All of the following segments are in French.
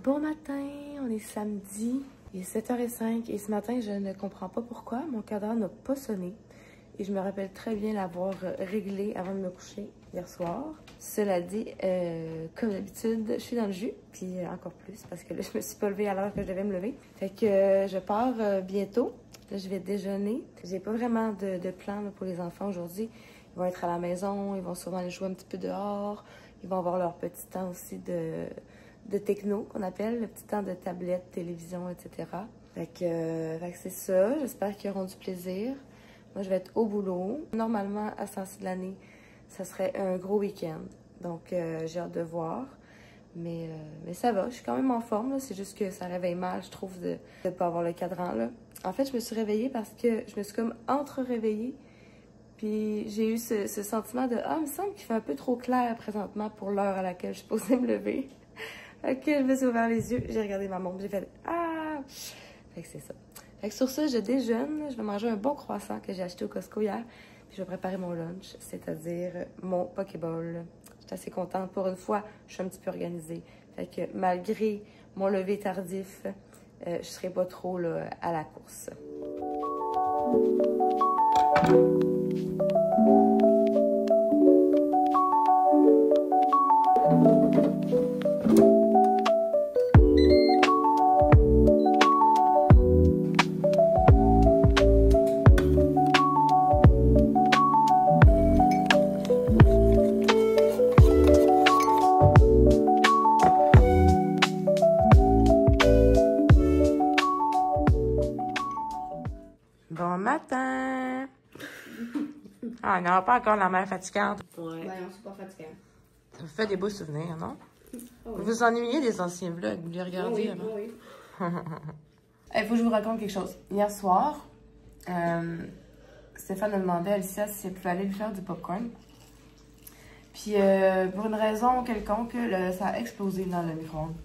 Bon matin, on est samedi, il est 7h05 et ce matin, je ne comprends pas pourquoi mon cadran n'a pas sonné. Et je me rappelle très bien l'avoir réglé avant de me coucher hier soir. Cela dit, comme d'habitude, je suis dans le jus, puis encore plus parce que là, je me suis pas levée à l'heure que je devais me lever. Fait que je pars bientôt. Là, je vais déjeuner. J'ai pas vraiment de plan là, pour les enfants aujourd'hui. Ils vont être à la maison, ils vont sûrement aller jouer un petit peu dehors. Ils vont avoir leur petit temps aussi de techno, qu'on appelle, le petit temps de tablette, télévision, etc. Fait que c'est ça. J'espère qu'ils auront du plaisir. Moi, je vais être au boulot. Normalement, à ce temps-ci de l'année, ça serait un gros week-end. Donc, j'ai hâte de voir. Mais ça va, je suis quand même en forme. C'est juste que ça réveille mal, je trouve, de ne pas avoir le cadran. Là. En fait, je me suis réveillée parce que je me suis comme entre-réveillée. Puis j'ai eu ce sentiment de « Ah, il me semble qu'il fait un peu trop clair présentement pour l'heure à laquelle je suis supposée me lever. » Fait que je me suis ouvert les yeux, j'ai regardé ma montre, j'ai fait « Ah! » Fait que c'est ça. Fait que sur ça, je déjeune. Je vais manger un bon croissant que j'ai acheté au Costco hier. Puis je vais préparer mon lunch, c'est-à-dire mon Pokéball. Je suis assez contente. Pour une fois, je suis un petit peu organisée. Fait que malgré mon lever tardif, je serai pas trop là, à la course. Bon matin! Ah, il n'y aura pas encore la mère fatigante. Ouais. Ben non, c'est pas fatigant. Ça vous fait des beaux souvenirs, non? Oh oui. Vous vous ennuyez des anciens vlogs, vous les regardez, oui, non? oui. Il faut que je vous raconte quelque chose. Hier soir, Stéphane a demandé à Alicia si elle pouvait aller lui faire du popcorn. Puis, pour une raison quelconque, ça a explosé dans le micro-ondes.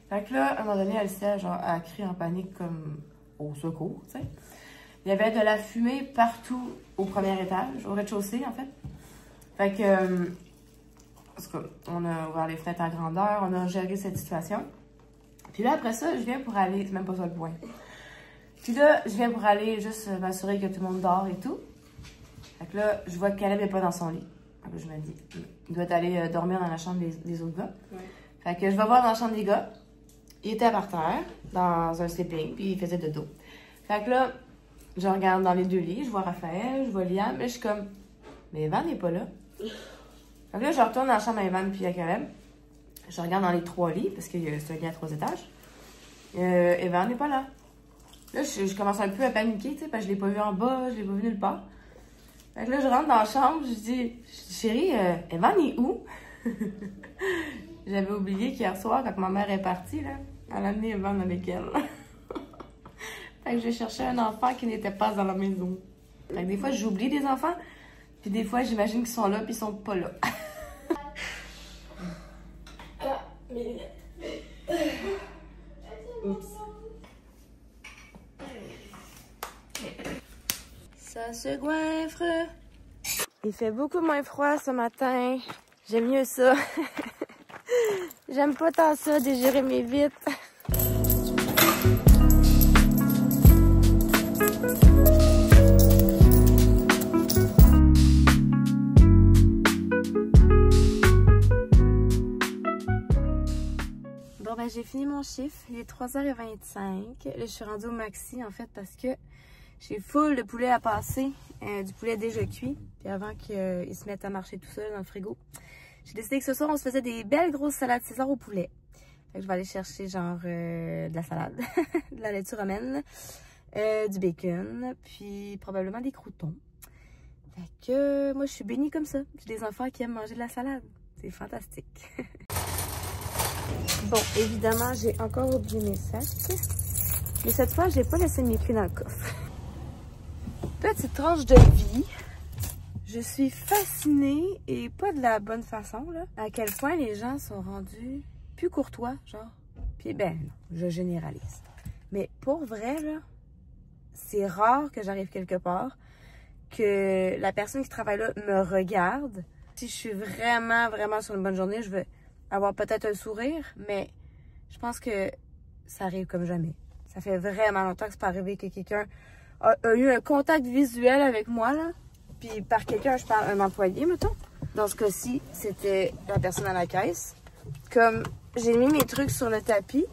Fait que là, à un moment donné, Alicia genre, a crié en panique comme au secours, tu sais. Il y avait de la fumée partout au premier étage, au rez-de-chaussée, en fait. Fait que, en tout cas, on a ouvert les fenêtres à grandeur, on a géré cette situation. Puis là, après ça, je viens pour aller, c'est même pas ça le point. Puis là, je viens pour aller juste m'assurer que tout le monde dort et tout. Fait que là, je vois que Caleb n'est pas dans son lit. Fait que je me dis, il doit aller dormir dans la chambre des autres gars. Ouais. Fait que je vais voir dans la chambre des gars. Il était par terre, dans un sleeping, puis il faisait dodo. Fait que là, je regarde dans les deux lits, je vois Raphaël, je vois Liam, mais je suis comme, mais Evan n'est pas là. Fait que là, je retourne dans la chambre à Evan puis à Caleb. Je regarde dans les trois lits, parce que c'est un lit à 3 étages. Evan n'est pas là. Là, je commence un peu à paniquer, tu sais, parce que je l'ai pas vu en bas, je l'ai pas vu nulle part. Fait que là, je rentre dans la chambre, je dis, chérie, Evan est où? J'avais oublié qu'hier soir, quand ma mère est partie, là, elle a amené Evan avec elle. Fait que j'ai cherché un enfant qui n'était pas dans la maison. Fait que des fois, j'oublie des enfants, puis des fois, j'imagine qu'ils sont là, puis ils sont pas là. Oups. Ça se goinfre. Il fait beaucoup moins froid ce matin. J'aime mieux ça. J'aime pas tant ça, dégérer mes vitres. Bon, ben, j'ai fini mon chiffre. Il est 3h25. Là, je suis rendue au maxi, en fait, parce que j'ai full de poulet à passer. Du poulet déjà cuit. Puis avant qu'il se mette à marcher tout seul dans le frigo, j'ai décidé que ce soir, on se faisait des belles grosses salades César au poulet. Fait que je vais aller chercher, genre, de la salade, de la laitue romaine, du bacon, puis probablement des croûtons. Fait que moi, je suis bénie comme ça. J'ai des enfants qui aiment manger de la salade. C'est fantastique. Bon, évidemment, j'ai encore oublié mes sacs. Mais cette fois, j'ai pas laissé mes clés dans le coffre. Petite tranche de vie. Je suis fascinée, et pas de la bonne façon, là, à quel point les gens sont rendus plus courtois, genre. Puis, ben, non, je généralise. Mais pour vrai, là, c'est rare que j'arrive quelque part, que la personne qui travaille là me regarde. Si je suis vraiment sur une bonne journée, je vais avoir peut-être un sourire, mais Je pense que ça arrive comme jamais. Ça fait vraiment longtemps que c'est pas arrivé que quelqu'un a eu un contact visuel avec moi, là. Puis par quelqu'un, je parle un employé, mettons. Dans ce cas-ci, c'était la personne à la caisse. Comme j'ai mis mes trucs sur le tapis,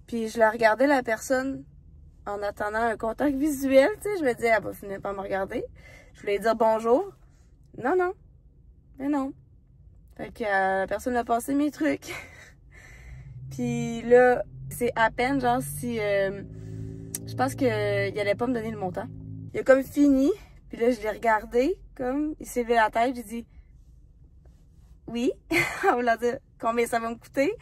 puis je la regardais, la personne, en attendant un contact visuel, tu sais. Je me disais, elle va finir par me regarder. Je voulais dire bonjour. Non, non. Mais non. Fait que la personne a passé mes trucs. Puis là, c'est à peine, genre, si... je pense qu'il allait pas me donner le montant. Il a comme fini. Puis là, je l'ai regardé, comme, il s'est levé la tête, j'ai dit oui, en voulant dire combien ça va me coûter.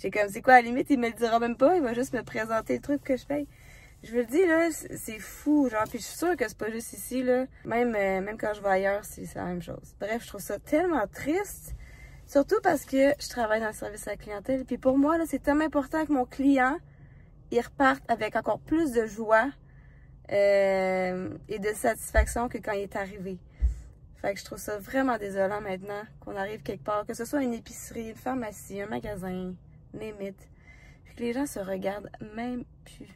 J'ai comme, c'est quoi, à la limite, il me le dira même pas, il va juste me présenter le truc que je paye. Je vous le dis, là, c'est fou, genre, puis je suis sûre que c'est pas juste ici, là. Même quand je vais ailleurs, c'est la même chose. Bref, je trouve ça tellement triste, surtout parce que je travaille dans le service à la clientèle, puis pour moi, là, c'est tellement important que mon client, il reparte avec encore plus de joie, et de satisfaction que quand il est arrivé. Fait que je trouve ça vraiment désolant maintenant qu'on arrive quelque part, que ce soit une épicerie, une pharmacie, un magasin, limite, puis que les gens se regardent même plus.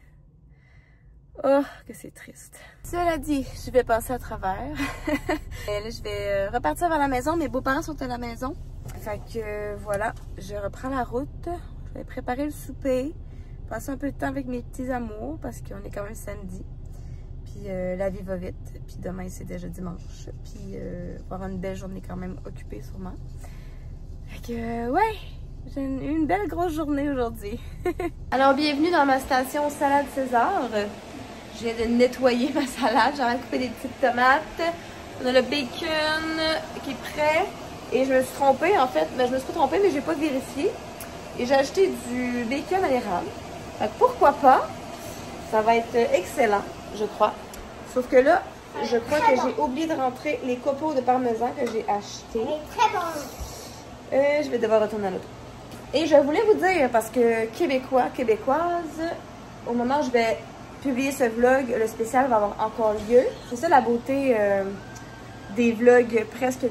Oh, que c'est triste. Cela dit, je vais passer à travers. Et là, je vais repartir vers la maison. Mes beaux-parents sont à la maison. Fait que voilà, je reprends la route. Je vais préparer le souper, passer un peu de temps avec mes petits amours parce qu'on est quand même samedi. Puis la vie va vite. Puis demain, c'est déjà dimanche. Puis on va avoir une belle journée quand même occupée sûrement. Fait que ouais, j'ai eu une belle grosse journée aujourd'hui. Alors, bienvenue dans ma station Salade César. Je viens de nettoyer ma salade. J'en ai coupé des petites tomates. On a le bacon qui est prêt. Et je me suis trompée en fait. Ben, je me suis pas trompée, mais j'ai pas vérifié. Et j'ai acheté du bacon à l'érable. Fait que pourquoi pas? Ça va être excellent, je crois. Sauf que là, je crois que j'ai oublié de rentrer les copeaux de parmesan que j'ai achetés. Très bon. Je vais devoir retourner à l'auto. Et je voulais vous dire, parce que Québécois, Québécoises, au moment où je vais publier ce vlog, le spécial va avoir encore lieu. C'est ça la beauté des vlogs presque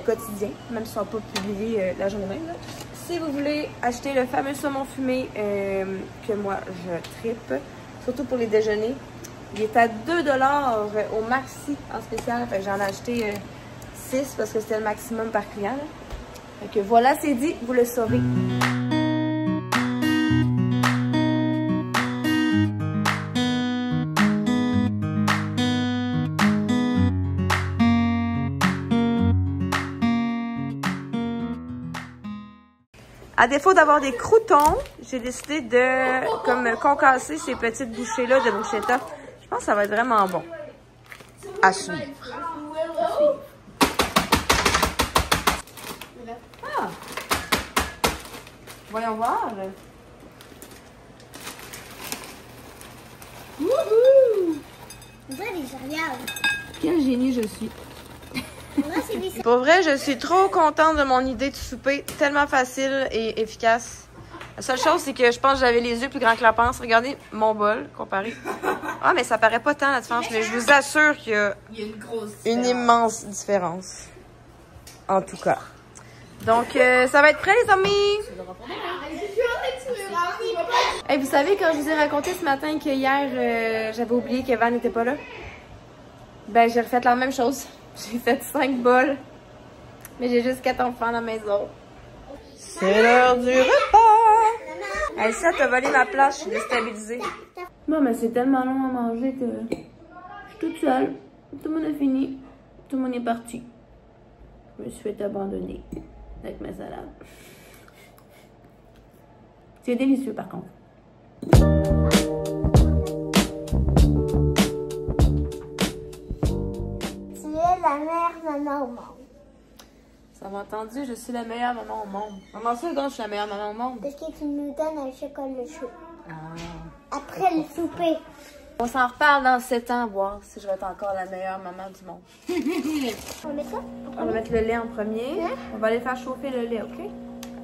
quotidiens, même s'ils ne sont pas publiés la journée même. Là. Si vous voulez acheter le fameux saumon fumé que moi je trippe, surtout pour les déjeuners, il est à 2 $ au maxi en spécial. J'en ai acheté 6 parce que c'était le maximum par client. Là. Fait que voilà, c'est dit, vous le saurez. À défaut d'avoir des croûtons, j'ai décidé de comme concasser ces petites bouchées-là de bruschetta. Je pense que ça va être vraiment bon. À suivre. Ah! Voyons voir. Wouhou! On voit les céréales. Quel génie je suis. Moi, c'est des céréales. Pour vrai, je suis trop contente de mon idée de souper. Tellement facile et efficace. La seule chose, c'est que je pense que j'avais les yeux plus grands que la panse. Regardez mon bol comparé. Ah, mais ça paraît pas tant la différence. Mais je vous assure qu'il y a une immense différence. En tout cas. Donc, ça va être prêt, les amis? Hey, vous savez, quand je vous ai raconté ce matin que hier, j'avais oublié qu'Evan n'était pas là? Ben, j'ai refait la même chose. J'ai fait 5 bols. Mais j'ai juste 4 enfants à la maison. C'est l'heure du repas! Hey, ça, t'as volé ma place, je suis déstabilisée. Bon, mais c'est tellement long à manger que je suis toute seule. Tout le monde a fini. Tout le monde est parti. Je me suis fait abandonner avec ma salade. C'est délicieux, par contre. Tu es la meilleure maman au monde. Ça m'a entendu, je suis la meilleure maman au monde. Maman, ça, quand je suis la meilleure maman au monde? Parce que tu nous donnes un chocolat chaud. Ah. Après le souper. On s'en reparle dans 7 ans, voir si je vais être encore la meilleure maman du monde. On met ça? On va mettre le lait en premier. Hein? On va aller faire chauffer le lait, OK?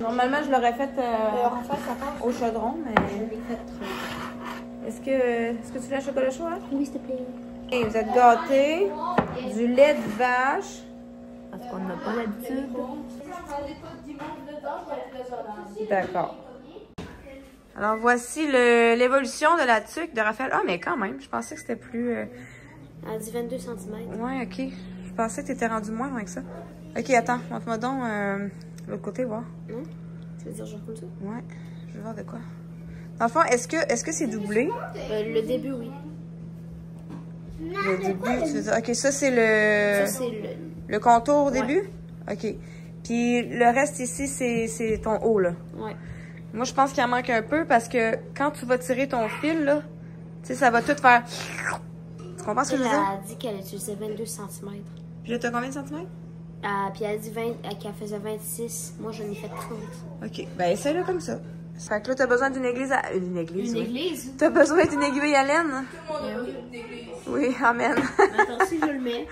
Normalement, je l'aurais fait au chaudron, mais... Est-ce que tu veux un chocolat chaud, hein? Oui, s'il te plaît. Et vous êtes gâtés. Du lait de vache. Parce qu'on n'a pas l'habitude. D'accord. Alors, voici l'évolution de la tuque de Raphaël. Ah, mais quand même, je pensais que c'était plus... Elle dit 22 cm. Ouais, OK. Je pensais que t'étais rendu moins loin que ça. OK, attends. Montre-moi donc l'autre côté, voir. Non? Tu veux dire genre comme ça? Ouais. Je vais voir de quoi. Dans le fond, est-ce que c'est doublé? Le début, oui. Le début, tu veux dire... OK, ça, c'est le... Ça, c'est le contour au Ouais. début? OK. Puis le reste ici, c'est ton haut, là. Ouais. Moi, je pense qu'il en manque un peu parce que quand tu vas tirer ton fil, là, tu sais, ça va tout faire... Tu comprends ce que je veux Elle dire? a dit qu'elle utilisait 22 cm. Puis là, t'as combien de centimètres? Puis elle a dit qu'elle faisait 26. Moi, j'en ai fait 30. OK. Ben, essaye-le comme ça. Fait que là, t'as besoin d'une église à... Une église, Une oui. église? T'as besoin d'une aiguille à laine? Oui. Oui, amen. Attends, si je le mets,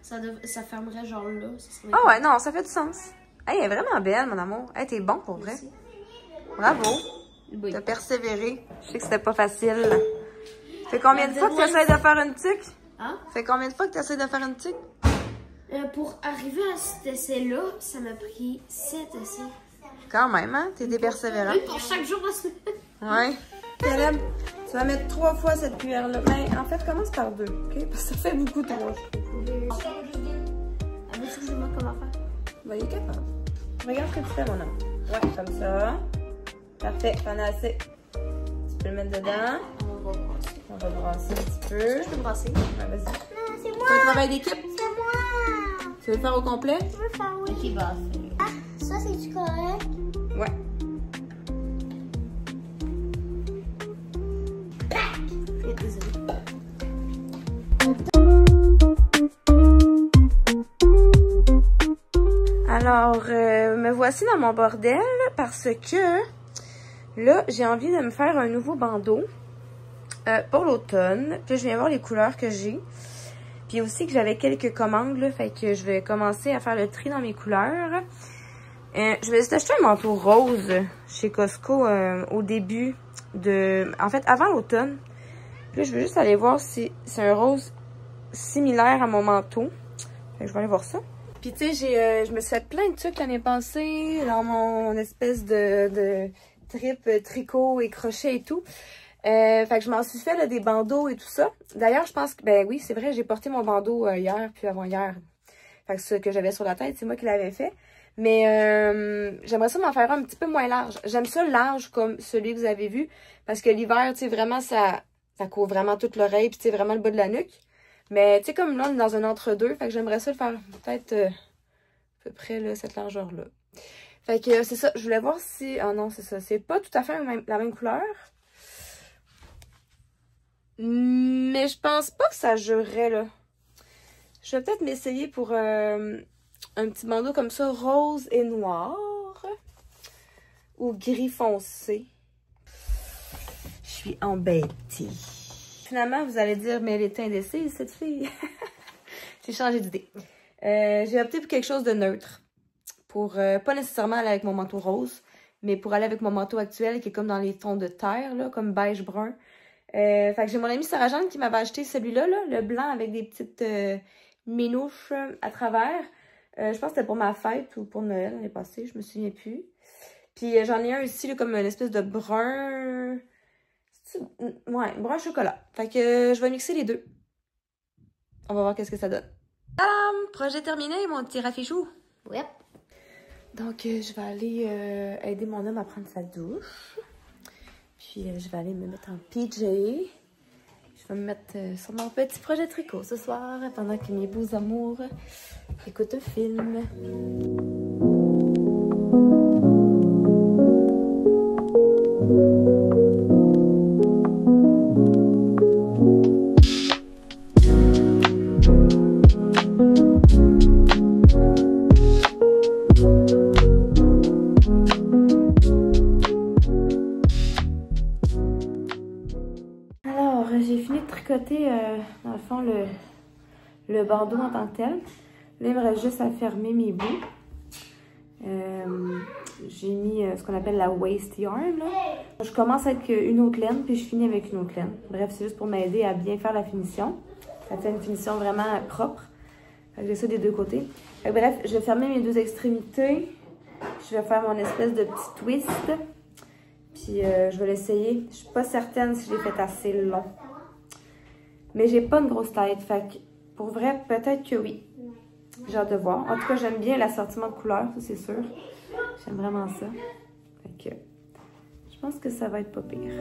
ça fermerait genre là. Ah ouais, non, ça fait du sens. Hey, elle est vraiment belle, mon amour. Hey, t'es bon pour vrai. Merci. Bravo. Oui. T'as persévéré. Je sais que c'était pas facile. Fait combien de fois que t'essayes de faire une tuque? Hein? Fait combien de fois que t'essayes de faire une tuque? Pour arriver à cet essai-là, ça m'a pris 7 essais. Quand même, hein? T'es des persévérants. Une pour chaque jour de la semaine. Ouais. Caleb, tu vas mettre 3 fois cette cuillère-là. Mais en fait, commence par 2, OK? Parce que ça fait beaucoup trop. Avez-vous que je montre comment faire? Ben, il est capable. Regarde ce que tu fais, mon homme. Ouais, comme ça. Parfait, t'en as assez. Tu peux le mettre dedans. On va brasser. On va brasser un petit peu. Je peux brasser. Ouais, vas-y. Non, c'est Tu moi. fais un travail d'équipe? C'est moi. Tu veux le faire au complet? Je veux faire oui. Ok, bah, Ah, ça, c'est correct. Ouais. désolé. Alors, me voici dans mon bordel parce que là, j'ai envie de me faire un nouveau bandeau pour l'automne. Puis je viens voir les couleurs que j'ai. Puis aussi que j'avais quelques commandes, là, fait que je vais commencer à faire le tri dans mes couleurs. Je vais juste acheter un manteau rose chez Costco au début de... En fait, avant l'automne. Puis là, je vais juste aller voir si c'est un rose similaire à mon manteau. Fait que je vais aller voir ça. Puis tu sais, je me suis fait plein de trucs l'année passée dans mon espèce de trip tricot et crochet et tout. Fait que je m'en suis fait là, des bandeaux et tout ça. D'ailleurs, je pense que, ben oui, c'est vrai, j'ai porté mon bandeau hier puis avant-hier. Fait que ce que j'avais sur la tête, c'est moi qui l'avais fait. Mais j'aimerais ça m'en faire un petit peu moins large. J'aime ça large comme celui que vous avez vu. Parce que l'hiver, tu sais, vraiment, ça couvre vraiment toute l'oreille puis tu sais, vraiment le bas de la nuque. Mais tu sais, comme là, on est dans un entre-deux. Fait que j'aimerais ça le faire peut-être à peu près là, cette largeur-là. Fait que c'est ça. Je voulais voir si... Ah non, c'est ça. C'est pas tout à fait la même couleur. Mais je pense pas que ça jurerait, là. Je vais peut-être m'essayer pour un petit bandeau comme ça, rose et noir. Ou gris foncé. Je suis embêtée. Finalement, vous allez dire, mais elle est indécise, cette fille. J'ai changé d'idée. J'ai opté pour quelque chose de neutre. Pour pas nécessairement aller avec mon manteau rose, mais pour aller avec mon manteau actuel qui est comme dans les tons de terre, là, comme beige brun. Fait que j'ai mon amie Sarah-Jeanne qui m'avait acheté celui-là, là, le blanc avec des petites minouches à travers. Je pense que c'était pour ma fête ou pour Noël l'année passée, je me souviens plus. Puis j'en ai un ici, là, comme une espèce de brun... Ouais, brun chocolat. Fait que je vais mixer les deux. On va voir qu'est-ce que ça donne. Tadam! Projet terminé, mon petit Rafichou. Ouais. Donc, je vais aller aider mon homme à prendre sa douche. Puis, je vais aller me mettre en PJ. Je vais me mettre sur mon petit projet tricot ce soir, pendant que mes beaux amours écoutent un film. J'ai fini de tricoter, dans le fond, le bandeau en tant que tel. Là, il me reste juste à fermer mes bouts. J'ai mis ce qu'on appelle la waste yarn. Là. Je commence avec une autre laine, puis je finis avec une autre laine. Bref, c'est juste pour m'aider à bien faire la finition. Ça fait une finition vraiment propre. J'ai ça des deux côtés. Bref, je vais fermer mes deux extrémités. Je vais faire mon espèce de petit twist. Puis je vais l'essayer. Je suis pas certaine si j'ai fait assez long. Mais j'ai pas une grosse tête, fait que pour vrai, peut-être que oui. J'ai hâte de voir. En tout cas, j'aime bien l'assortiment de couleurs, ça c'est sûr. J'aime vraiment ça. Fait que je pense que ça va être pas pire.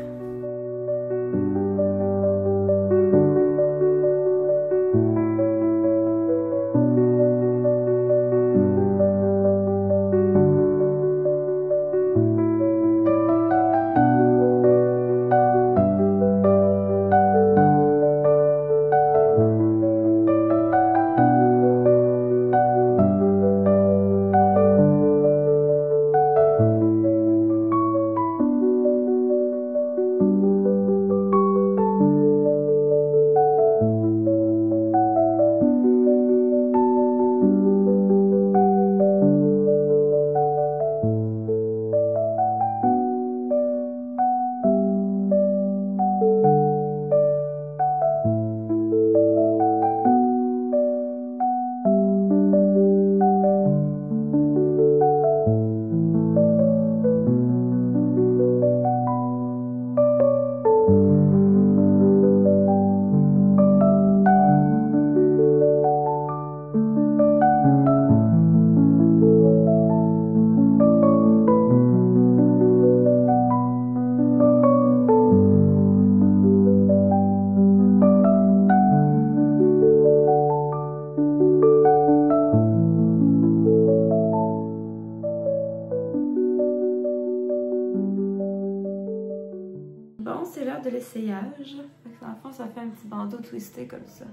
Bon, c'est l'heure de l'essayage. Dans le fond, ça fait un petit bandeau twisté comme ça.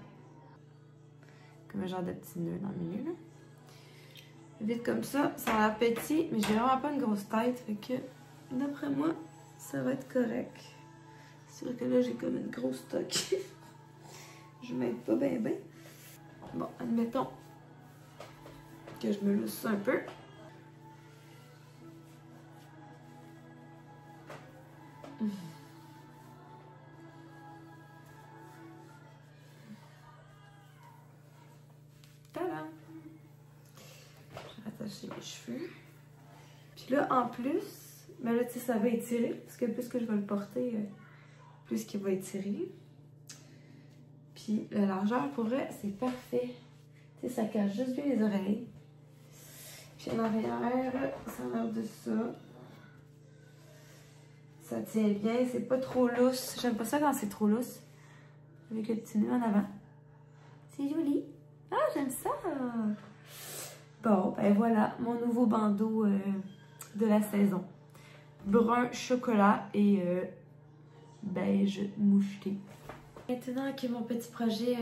Comme un genre de petit nœud dans le milieu. Là. Vite comme ça, ça a l'air petit, mais j'ai vraiment pas une grosse tête. Fait que, d'après moi, ça va être correct. C'est sûr que là, j'ai comme une grosse toque. Je m'aide pas bien. Bon, admettons que je me lousse un peu. Tadam! Je vais rattacher mes cheveux. Puis là, en plus, ben là, tu sais, ça va étirer. Parce que plus que je vais le porter, plus qu'il va étirer. Puis la largeur, pour vrai, c'est parfait. Tu sais, ça cache juste bien les oreilles. Puis en arrière, ça a l'air de ça. Ça tient bien, c'est pas trop lousse. J'aime pas ça quand c'est trop lousse. Avec le petit nœud en avant. C'est joli. Ah, j'aime ça! Bon, ben voilà, mon nouveau bandeau de la saison. Brun chocolat et beige moucheté. Maintenant que mon petit projet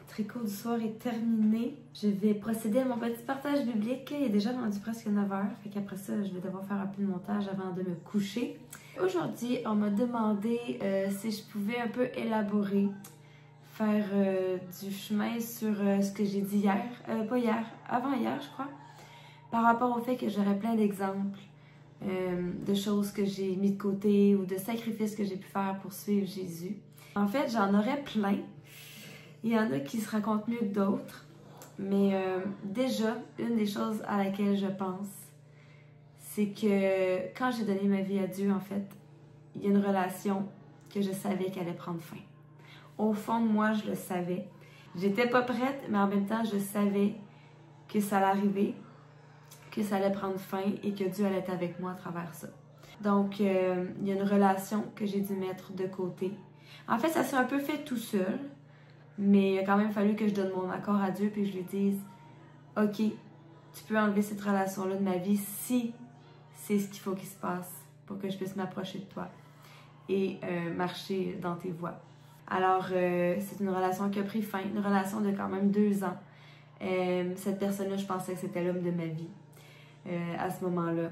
tricot du soir est terminé, je vais procéder à mon petit partage biblique. Il est déjà rendu presque 9 h. Fait qu'après ça, je vais devoir faire un peu de montage avant de me coucher. Aujourd'hui, on m'a demandé si je pouvais un peu élaborer, faire du chemin sur ce que j'ai dit hier, pas hier, avant-hier je crois, par rapport au fait que j'aurais plein d'exemples de choses que j'ai mis de côté ou de sacrifices que j'ai pu faire pour suivre Jésus. En fait, j'en aurais plein. Il y en a qui se racontent mieux que d'autres, mais déjà, une des choses à laquelle je pense, c'est que quand j'ai donné ma vie à Dieu, en fait, il y a une relation que je savais qu'elle allait prendre fin. Au fond de moi, je le savais. J'étais pas prête, mais en même temps, je savais que ça allait arriver, que ça allait prendre fin et que Dieu allait être avec moi à travers ça. Donc, il y a une relation que j'ai dû mettre de côté. En fait, ça s'est un peu fait tout seul, mais il a quand même fallu que je donne mon accord à Dieu puis je lui dise « Ok, tu peux enlever cette relation-là de ma vie si c'est ce qu'il faut qu'il se passe pour que je puisse m'approcher de toi et marcher dans tes voies. » Alors, c'est une relation qui a pris fin, une relation de quand même 2 ans. Cette personne-là, je pensais que c'était l'homme de ma vie à ce moment-là.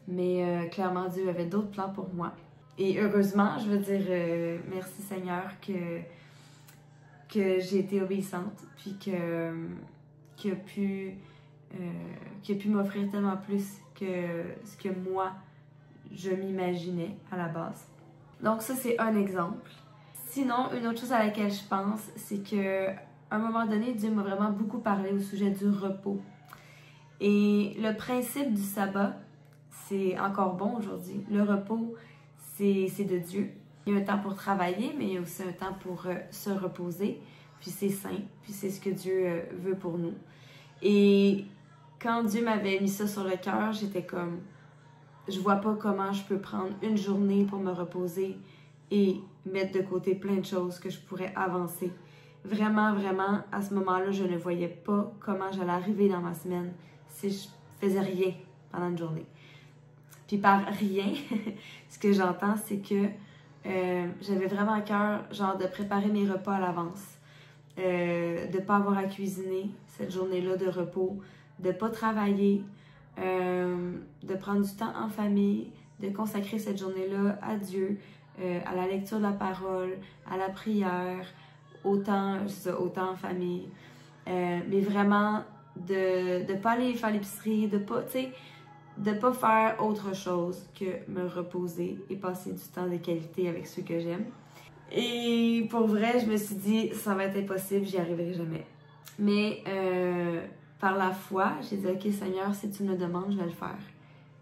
Mais clairement, Dieu avait d'autres plans pour moi. Et heureusement, je veux dire, merci Seigneur que j'ai été obéissante, puis qu'il a pu m'offrir tellement plus que ce que moi, je m'imaginais à la base. Donc ça, c'est un exemple. Sinon, une autre chose à laquelle je pense, c'est qu'à un moment donné, Dieu m'a vraiment beaucoup parlé au sujet du repos. Et le principe du sabbat, c'est encore bon aujourd'hui. Le repos, c'est de Dieu. Il y a un temps pour travailler, mais il y a aussi un temps pour se reposer. Puis c'est sain, puis c'est ce que Dieu veut pour nous. Et quand Dieu m'avait mis ça sur le cœur, j'étais comme, je vois pas comment je peux prendre une journée pour me reposer et mettre de côté plein de choses que je pourrais avancer. Vraiment, vraiment, à ce moment-là, je ne voyais pas comment j'allais arriver dans ma semaine si je faisais rien pendant une journée. Puis par rien, ce que j'entends, c'est que j'avais vraiment à cœur, genre, de préparer mes repas à l'avance, de pas avoir à cuisiner cette journée-là de repos, de pas travailler, de prendre du temps en famille, de consacrer cette journée-là à Dieu, à la lecture de la parole, à la prière, autant en famille, mais vraiment de pas aller faire l'épicerie, de pas faire autre chose que me reposer et passer du temps de qualité avec ceux que j'aime. Et pour vrai, je me suis dit, ça va être impossible, j'y arriverai jamais. Mais par la foi, j'ai dit, ok Seigneur, si tu me le demandes, je vais le faire.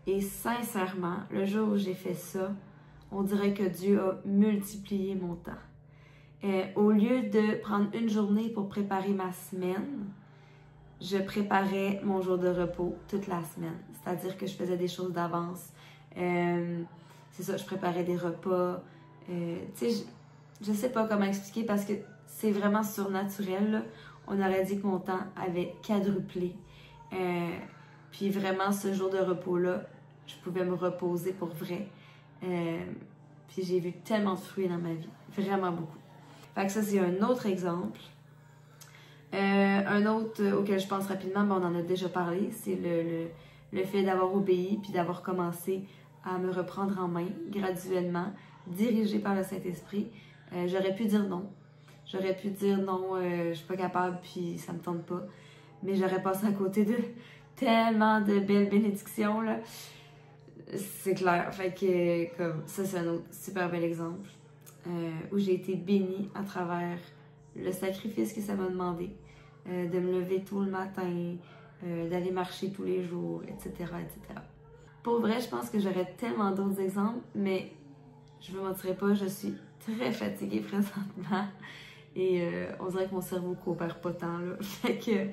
Et sincèrement, le jour où j'ai fait ça, on dirait que Dieu a multiplié mon temps. Au lieu de prendre une journée pour préparer ma semaine, je préparais mon jour de repos toute la semaine. C'est-à-dire que je faisais des choses d'avance. C'est ça, je préparais des repas. Tu sais, je sais pas comment expliquer parce que c'est vraiment surnaturel, là. On aurait dit que mon temps avait quadruplé. Puis vraiment, ce jour de repos-là, je pouvais me reposer pour vrai. Puis j'ai vu tellement de fruits dans ma vie. Vraiment beaucoup. Fait que ça, c'est un autre exemple. Un autre auquel je pense rapidement, ben on en a déjà parlé, c'est le fait d'avoir obéi puis d'avoir commencé à me reprendre en main graduellement, dirigée par le Saint-Esprit. J'aurais pu dire non. J'aurais pu dire non, je suis pas capable puis ça me tente pas. Mais j'aurais passé à côté de tellement de belles bénédictions, là. C'est clair. Fait que comme ça, c'est un autre super bel exemple où j'ai été bénie à travers le sacrifice que ça m'a demandé, de me lever tôt le matin, d'aller marcher tous les jours, etc., etc. Pour vrai, je pense que j'aurais tellement d'autres exemples, mais je ne vous mentirai pas, je suis très fatiguée présentement et on dirait que mon cerveau ne coopère pas tant, là. Fait que,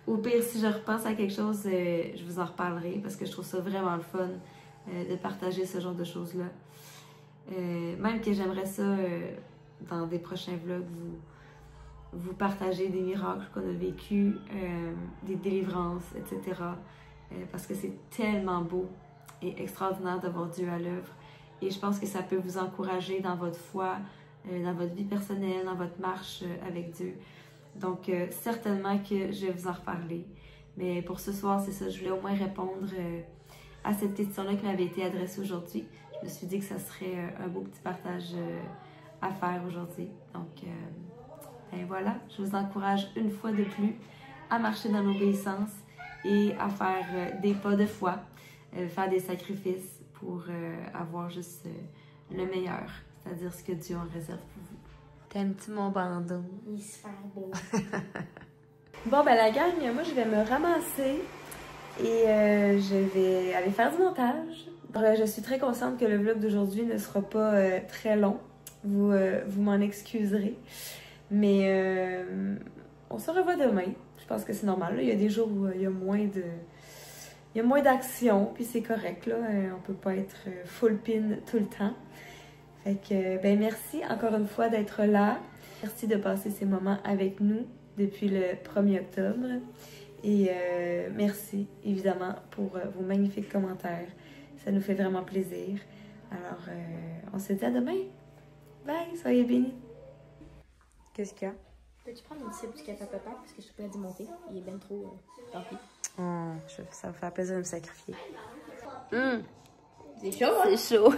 au pire, si je repense à quelque chose, je vous en reparlerai parce que je trouve ça vraiment le fun de partager ce genre de choses-là. Même que j'aimerais ça, dans des prochains vlogs, vous partager des miracles qu'on a vécus, des délivrances, etc. Parce que c'est tellement beau et extraordinaire d'avoir Dieu à l'œuvre. Et je pense que ça peut vous encourager dans votre foi, dans votre vie personnelle, dans votre marche avec Dieu. Donc, certainement que je vais vous en reparler. Mais pour ce soir, c'est ça, je voulais au moins répondre à cette question-là qui m'avait été adressée aujourd'hui. Je me suis dit que ça serait un beau petit partage à faire aujourd'hui. Donc, ben voilà, je vous encourage une fois de plus à marcher dans l'obéissance et à faire des pas de foi, faire des sacrifices pour avoir juste le meilleur, c'est-à-dire ce que Dieu en réserve pour vous. T'aimes-tu mon bandeau? Il est super beau. Bon, ben la gang, moi je vais me ramasser et je vais aller faire du montage. Je suis très consciente que le vlog d'aujourd'hui ne sera pas très long. Vous m'en excuserez. Mais on se revoit demain. Je pense que c'est normal. Là. Il y a des jours où il y a moins d'action, puis c'est correct. Là. On peut pas être full pin tout le temps. Fait que, ben merci encore une fois d'être là. Merci de passer ces moments avec nous depuis le 1er octobre. Et merci évidemment pour vos magnifiques commentaires. Ça nous fait vraiment plaisir. Alors, on se dit à demain. Bye, soyez bénis. Qu'est-ce qu'il y a? Peux-tu prendre une cible du café à papa parce que je suis prête à démonter? Il est bien trop tant pis. Oh, ça me fait plaisir de me sacrifier. C'est chaud, hein? C'est chaud.